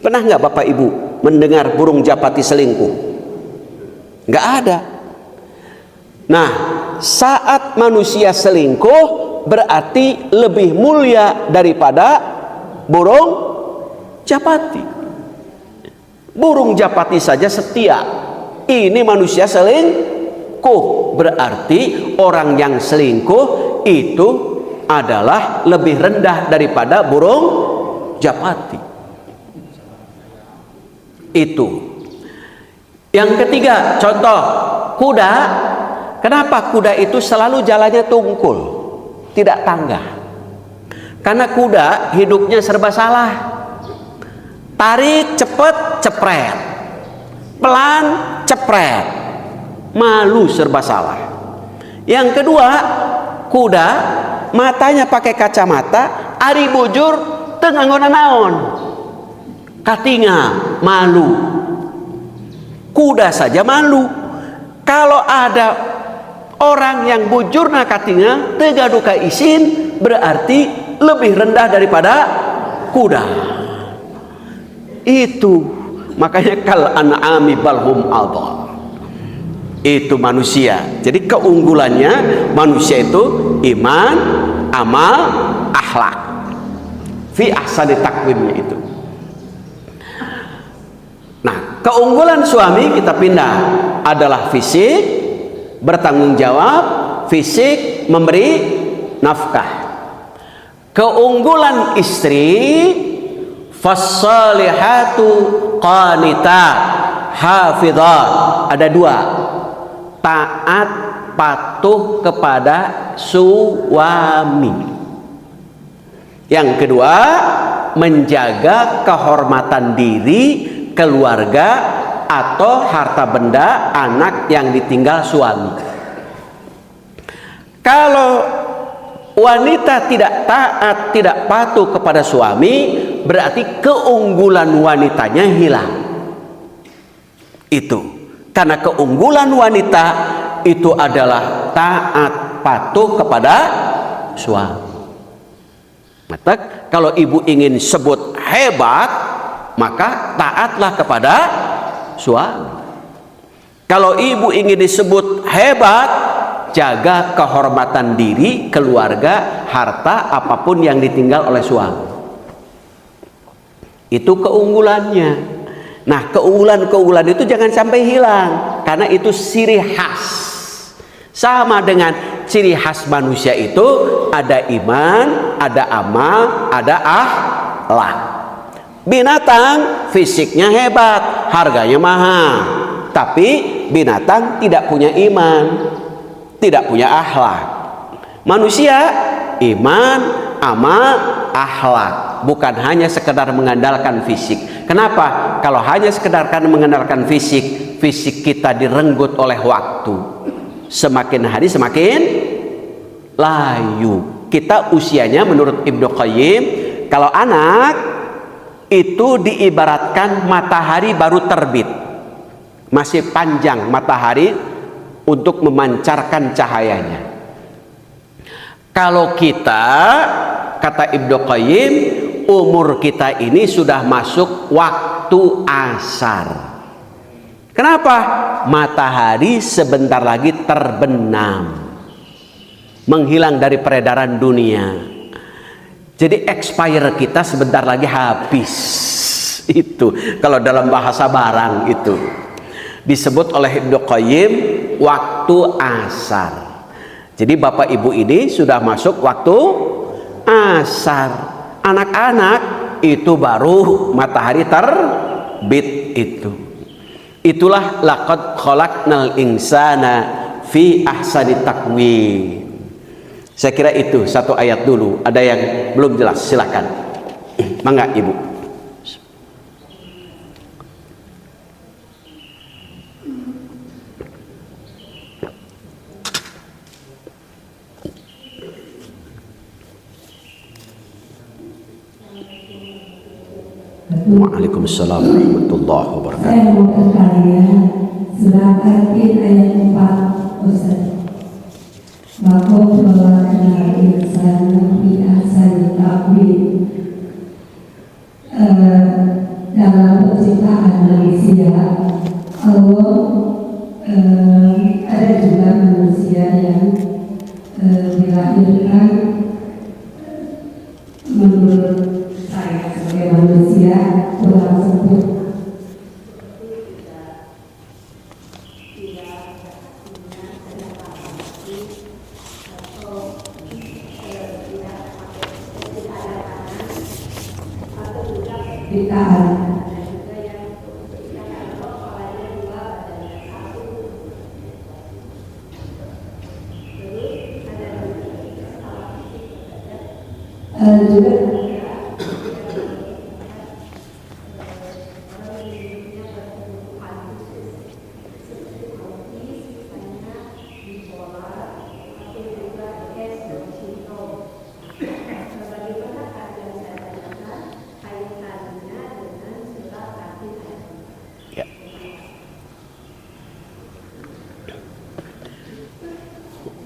Speaker 1: Pernah nggak Bapak Ibu mendengar burung japati selingkuh? Nggak ada. Nah, saat manusia selingkuh berarti lebih mulia daripada burung japati. Burung japati saja setia, ini manusia selingkuh, berarti orang yang selingkuh itu adalah lebih rendah daripada burung japati. Itu. Yang ketiga, contoh kuda. Kenapa kuda itu selalu jalannya tungkul, tidak tangga? Karena kuda hidupnya serba salah. Tarik cepet, cepret. Pelan, cepret. Malu, serba salah. Yang kedua, kuda matanya pakai kacamata, ari bujur tengah ngona naon. Katinga, malu. Kuda saja malu. Kalau ada Orang yang bujurna katingal tegaduh ka isin berarti lebih rendah daripada kuda. Itu makanya kal an'ami balhum adall. Itu manusia. Jadi keunggulannya manusia itu iman, amal, akhlak. Fi ahsani takwimnya itu. Nah, keunggulan suami kita pindah adalah fisik, bertanggung jawab, fisik, memberi nafkah. Keunggulan istri, fassalihatu qanitat hafizat. Ada dua, taat patuh kepada suami. Yang kedua, menjaga kehormatan diri, keluarga, atau harta benda anak yang ditinggal suami. Kalau wanita tidak taat, tidak patuh kepada suami, berarti keunggulan wanitanya hilang. Itu karena keunggulan wanita itu adalah taat patuh kepada suami. Maka kalau ibu ingin sebut hebat, maka taatlah kepada suami. Kalau ibu ingin disebut hebat, jaga kehormatan diri, keluarga, harta, apapun yang ditinggal oleh suami. Itu keunggulannya. Nah, keunggulan-keunggulan itu jangan sampai hilang, karena itu ciri khas. Sama dengan ciri khas manusia itu ada iman, ada amal, ada akhlak. Binatang fisiknya hebat, harganya mahal, tapi binatang tidak punya iman, tidak punya akhlak. Manusia iman, amal, akhlak, bukan hanya sekedar mengandalkan fisik. Kenapa? Kalau hanya sekedar mengandalkan fisik, fisik kita direnggut oleh waktu. Semakin hari semakin layu. Kita usianya menurut Ibnu Qayyim, kalau anak itu diibaratkan matahari baru terbit, masih panjang matahari untuk memancarkan cahayanya. Kalau kita, kata Ibnu Qayyim, umur kita ini sudah masuk waktu asar. Kenapa? Matahari sebentar lagi terbenam, menghilang dari peredaran dunia. Jadi expire kita sebentar lagi habis. Itu kalau dalam bahasa barang itu disebut oleh Ibnu Qayyim waktu asar. Jadi bapak ibu ini sudah masuk waktu asar. Anak-anak itu baru matahari terbit itu. Itulah laqad khalaqnal insana fi ahsani taqwim. Saya kira itu satu ayat dulu. Ada yang belum jelas, silakan. Mangga ibu. Waalaikumsalam warahmatullahi wabarakatuh.
Speaker 2: Saya mau ke kalian silakan ayat 4 Ustaz. Maka khalaqnal insana fi ahsani taqwim. Dalam penciptaan manusia, Allah ada juga manusia yang dilahirkan menurut saya sebagai manusia kurang sempurna.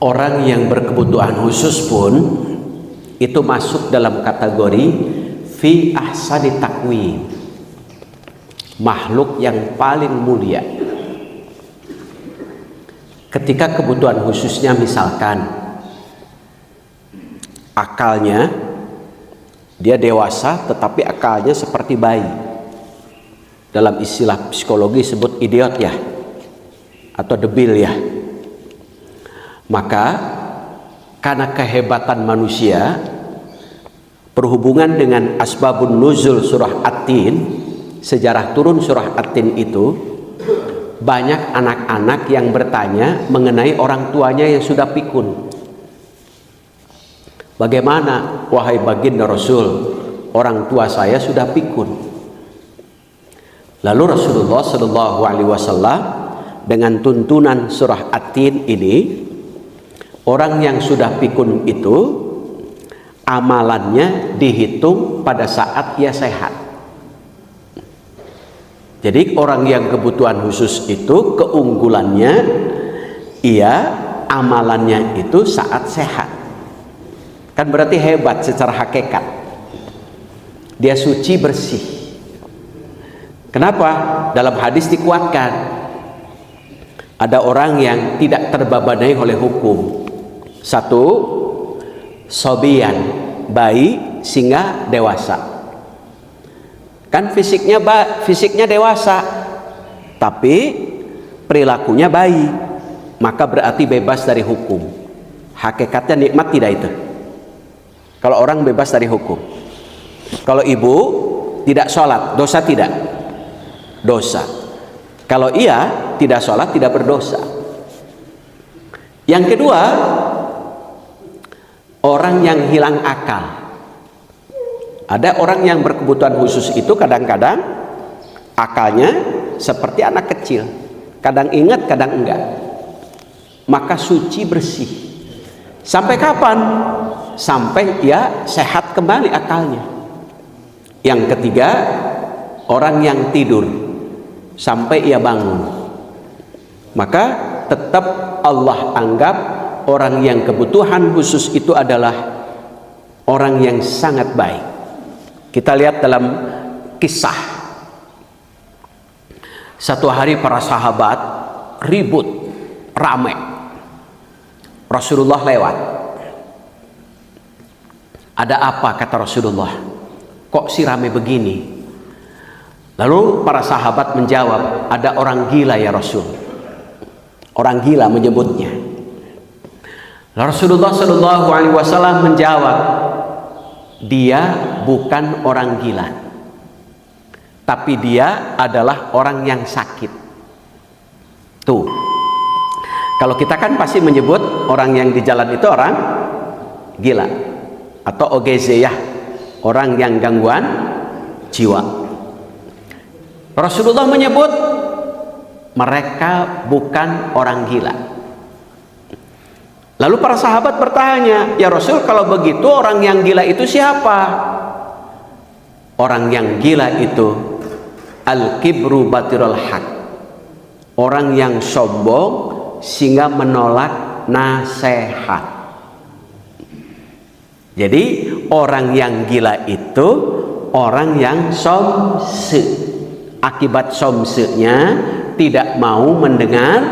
Speaker 1: orang yang berkebutuhan khusus pun itu masuk dalam kategori fi ahsani takwim, makhluk yang paling mulia. Ketika kebutuhan khususnya misalkan akalnya, dia dewasa tetapi akalnya seperti bayi, dalam istilah psikologi sebut idiot ya, atau debil ya, maka karena kehebatan manusia berhubungan dengan asbabun nuzul surah At-Tin, sejarah turun surah At-Tin itu, banyak anak-anak yang bertanya mengenai orang tuanya yang sudah pikun. Bagaimana wahai baginda Rasul, orang tua saya sudah pikun. Lalu Rasulullah Shallallahu Alaihi Wasallam dengan tuntunan surah At-Tin ini, orang yang sudah pikun itu amalannya dihitung pada saat ia sehat. Jadi orang yang kebutuhan khusus itu keunggulannya, ia amalannya itu saat sehat. Kan berarti hebat secara hakikat. Dia suci bersih. Kenapa? Dalam hadis dikuatkan, ada orang yang tidak terbebani oleh hukum. Satu, sobian, bayi sehingga dewasa. Kan fisiknya dewasa, tapi perilakunya bayi, maka berarti bebas dari hukum. Hakikatnya nikmat tidak itu? Kalau orang bebas dari hukum. Kalau ibu tidak sholat, dosa tidak? Dosa. Kalau ia tidak sholat, tidak berdosa. Yang kedua, orang yang hilang akal. Ada orang yang berkebutuhan khusus itu kadang-kadang akalnya seperti anak kecil, kadang ingat, kadang enggak. Maka suci bersih. Sampai kapan? Sampai ia sehat kembali akalnya. Yang ketiga, orang yang tidur sampai ia bangun. Maka tetap Allah anggap orang yang kebutuhan khusus itu adalah orang yang sangat baik. Kita lihat dalam kisah, satu hari para sahabat ribut, ramai. Rasulullah lewat. Ada apa, kata Rasulullah? Kok si ramai begini? Lalu para sahabat menjawab, ada orang gila ya Rasul. Orang gila menyebutnya. Rasulullah Shallallahu Alaihi Wasallam menjawab, dia bukan orang gila, tapi dia adalah orang yang sakit. Tuh, kalau kita kan pasti menyebut orang yang di jalan itu orang gila atau OGZ ya, orang yang gangguan jiwa. Rasulullah menyebut mereka bukan orang gila. Lalu para sahabat bertanya, ya Rasul, kalau begitu orang yang gila itu siapa? Orang yang gila itu al-kibru batirul haq, orang yang sombong sehingga menolak nasihat. Jadi orang yang gila itu orang yang somse. Akibat somsenya tidak mau mendengar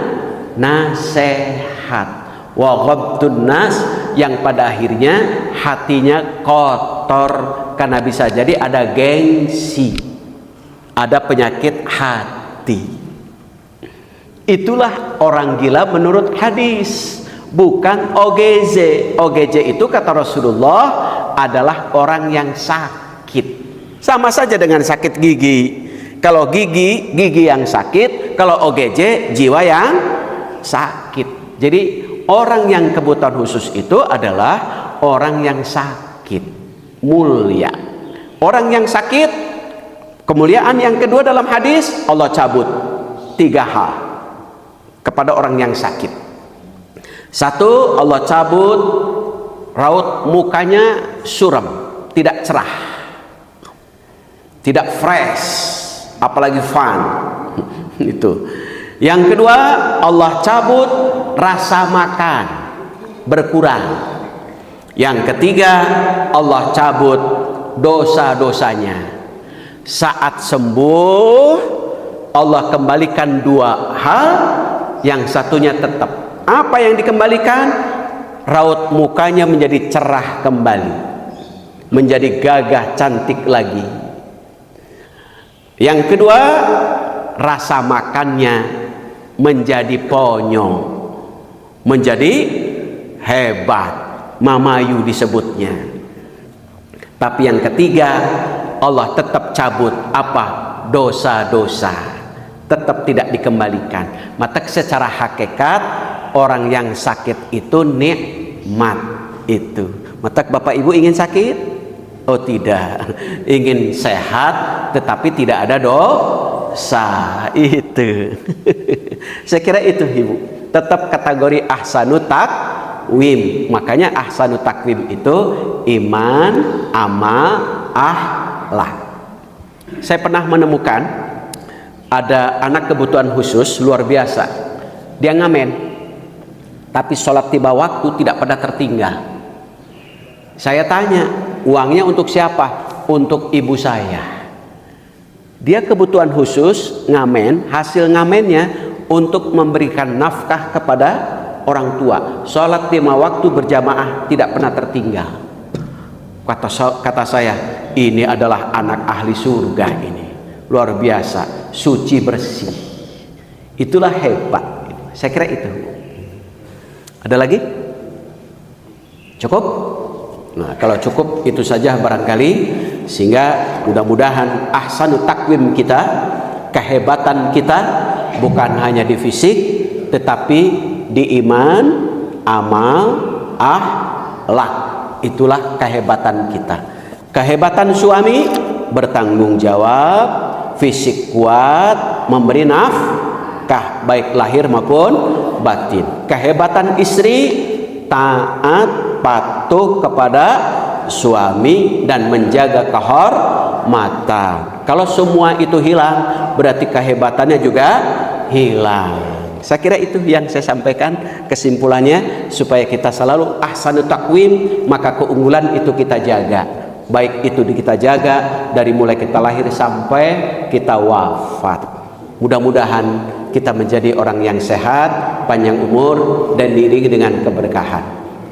Speaker 1: nasihat. Wa ghabtun nas, yang pada akhirnya hatinya kotor karena bisa jadi ada gengsi, ada penyakit hati. Itulah orang gila menurut hadis, bukan OGZ. OGZ itu kata Rasulullah adalah orang yang sakit. Sama saja dengan sakit gigi. Kalau gigi yang sakit, kalau OGZ jiwa yang sakit. Jadi orang yang kebutuhan khusus itu adalah orang yang sakit, mulia. Orang yang sakit, kemuliaan yang kedua dalam hadis, Allah cabut 3 hal kepada orang yang sakit. 1, Allah cabut raut mukanya suram, tidak cerah, tidak fresh, apalagi fun. Itu. Yang kedua, Allah cabut rasa makan, berkurang. Yang ketiga, Allah cabut dosa-dosanya. Saat sembuh, Allah kembalikan dua hal, yang satunya tetap. Apa yang dikembalikan? Raut mukanya menjadi cerah kembali, menjadi gagah cantik lagi. Yang kedua, rasa makannya menjadi ponyo, menjadi hebat, mamayu disebutnya. Tapi yang ketiga, Allah tetap cabut apa? Dosa-dosa, tetap tidak dikembalikan. Maka secara hakikat orang yang sakit itu nikmat itu. Maka Bapak Ibu ingin sakit? Oh tidak, ingin sehat tetapi tidak ada dosa itu. Saya kira itu Ibu. Tetap kategori ahsanu takwim. Makanya ahsanu takwim itu iman, amal, akhlak. Saya pernah menemukan ada anak kebutuhan khusus luar biasa. Dia ngamen, tapi sholat tiba waktu tidak pernah tertinggal. Saya tanya, uangnya untuk siapa? Untuk ibu saya. Dia kebutuhan khusus ngamen, hasil ngamennya untuk memberikan nafkah kepada orang tua. Sholat 5 waktu berjamaah tidak pernah tertinggal. Kata saya, ini adalah anak ahli surga ini. Luar biasa, suci bersih. Itulah hebat. Saya kira itu. Ada lagi? Cukup? Nah, kalau cukup itu saja barangkali, sehingga mudah-mudahan ahsanu takwim kita, kehebatan kita bukan hanya di fisik tetapi di iman, amal, akhlak. Itulah kehebatan kita. Kehebatan suami bertanggung jawab, fisik kuat, memberi nafkah baik lahir maupun batin. Kehebatan istri taat, patuh kepada suami dan menjaga kehormatan. Kalau semua itu hilang, berarti kehebatannya juga hilang. Saya kira itu yang saya sampaikan kesimpulannya, supaya kita selalu ahsanu takwim, maka keunggulan itu kita jaga. Baik itu kita jaga dari mulai kita lahir sampai kita wafat. Mudah-mudahan kita menjadi orang yang sehat, panjang umur, dan diiringi dengan keberkahan.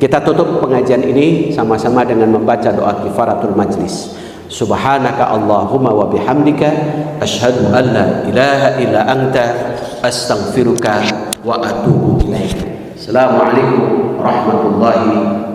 Speaker 1: Kita tutup pengajian ini sama-sama dengan membaca doa kifaratul majlis. Subhanaka Allahumma wa bihamdika asyhadu an la ilaha illa anta astaghfiruka wa atubu ilaik. Assalamualaikum warahmatullahi